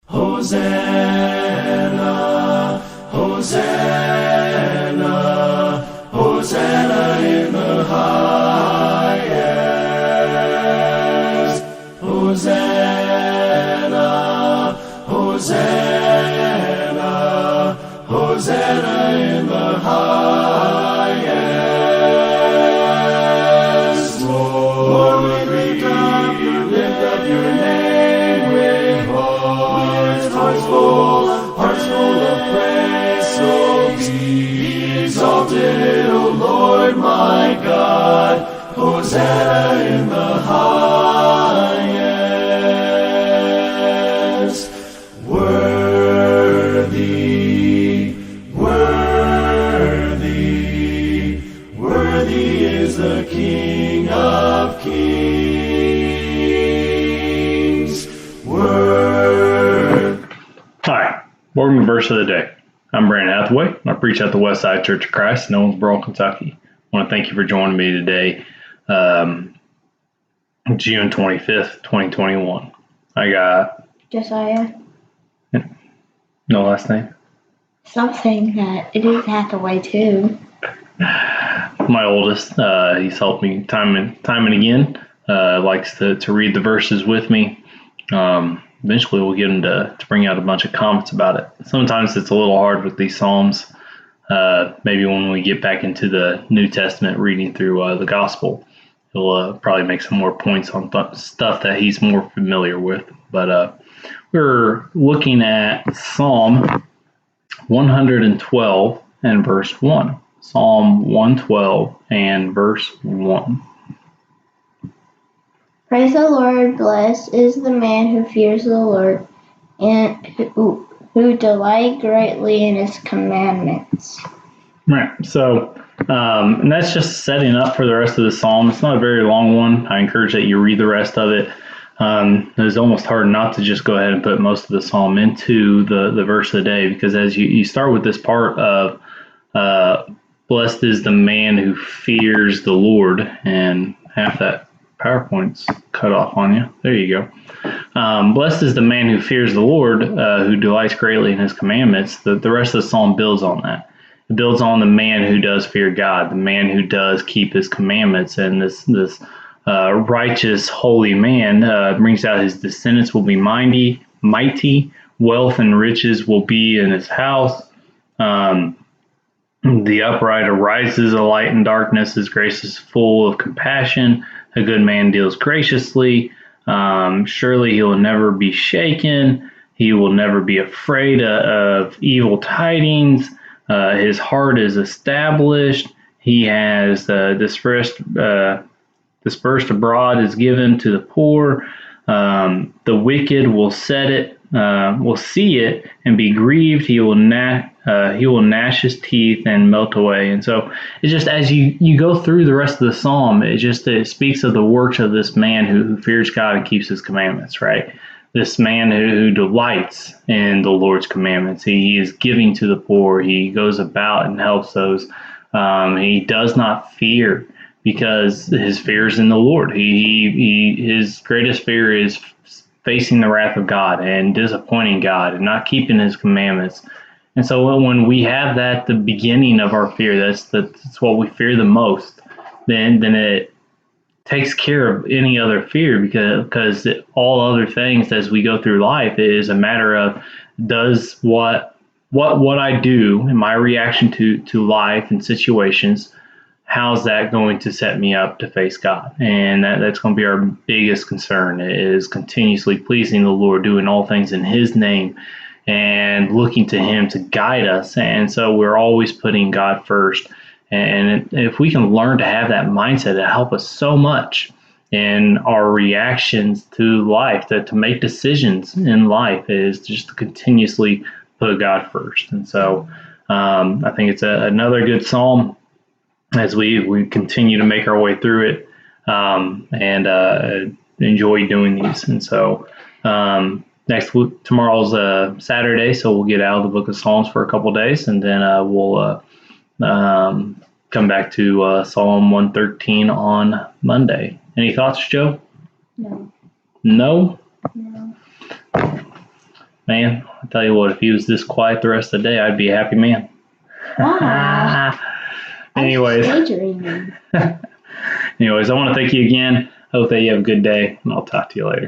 Hosanna, Hosanna, Hosanna in the highest. Hosanna, Hosanna, Hosanna in the highest. Lord, we lift up your name with hearts full of praise. So be exalted, O Lord my God. Hosanna in the highest. Worthy, worthy, worthy is the King of Kings. Hi, welcome to Verse of the Day. I'm Brandon Hathaway. I preach at the Westside Church of Christ in Owensboro, Kentucky. I want to thank you for joining me today, June 25th, 2021. I got Josiah. no last name. Stop saying that. It is Hathaway too. My oldest. He's helped me time and again. Likes to read the verses with me. Eventually we'll get him to bring out a bunch of comments about it. Sometimes it's a little hard with these Psalms. Maybe when we get back into the New Testament reading through the Gospel, he'll probably make some more points on stuff that he's more familiar with. But we're looking at Psalm 112 and verse 1. Psalm 112 and verse 1. Praise the Lord. Blessed is the man who fears the Lord and who delight greatly in his commandments. Right. So, and that's just setting up for the rest of the psalm. It's not a very long one. I encourage that you read the rest of it. It's almost hard not to just go ahead and put most of the psalm into the verse of the day, because as you start with this part of blessed is the man who fears the Lord, and half that PowerPoint's cut off on you. There you go. Blessed is the man who fears the Lord, who delights greatly in his commandments. The rest of the psalm builds on that. It builds on the man who does fear God, the man who does keep his commandments, and this righteous, holy man brings out his descendants will be mighty, wealth and riches will be in his house. The upright arises a light in darkness. His grace is full of compassion. A good man deals graciously. Surely he will never be shaken. He will never be afraid of evil tidings. His heart is established. He has dispersed abroad is given to the poor. The wicked will see it and be grieved. He will gnash his teeth and melt away. And so it's just, as you go through the rest of the psalm, it speaks of the works of this man who fears God and keeps his commandments, right? This man who delights in the Lord's commandments. He is giving to the poor. He goes about and helps those. He does not fear, because his fear is in the Lord. His greatest fear is facing the wrath of God and disappointing God and not keeping his commandments. And so when we have that, the beginning of our fear, that's what we fear the most, then it takes care of any other fear, because all other things as we go through life is a matter of, does what I do in my reaction to life and situations, how's that going to set me up to face God? And that's going to be our biggest concern, is continuously pleasing the Lord, doing all things in his name and looking to him to guide us. And so we're always putting God first. And if we can learn to have that mindset, it'll help us so much in our reactions to life, to make decisions in life, is just to continuously put God first. And so I think it's another good psalm as we continue to make our way through it, and enjoy doing these. And so next week, tomorrow's Saturday, so we'll get out of the book of Psalms for a couple days, and then we'll come back to Psalm 113 on Monday. Any thoughts, Joe? No. No? No. Man, I tell you what, if he was this quiet the rest of the day, I'd be a happy man. Wow. Anyways, Daydreaming. I want to thank you again. Hope that you have a good day, and I'll talk to you later.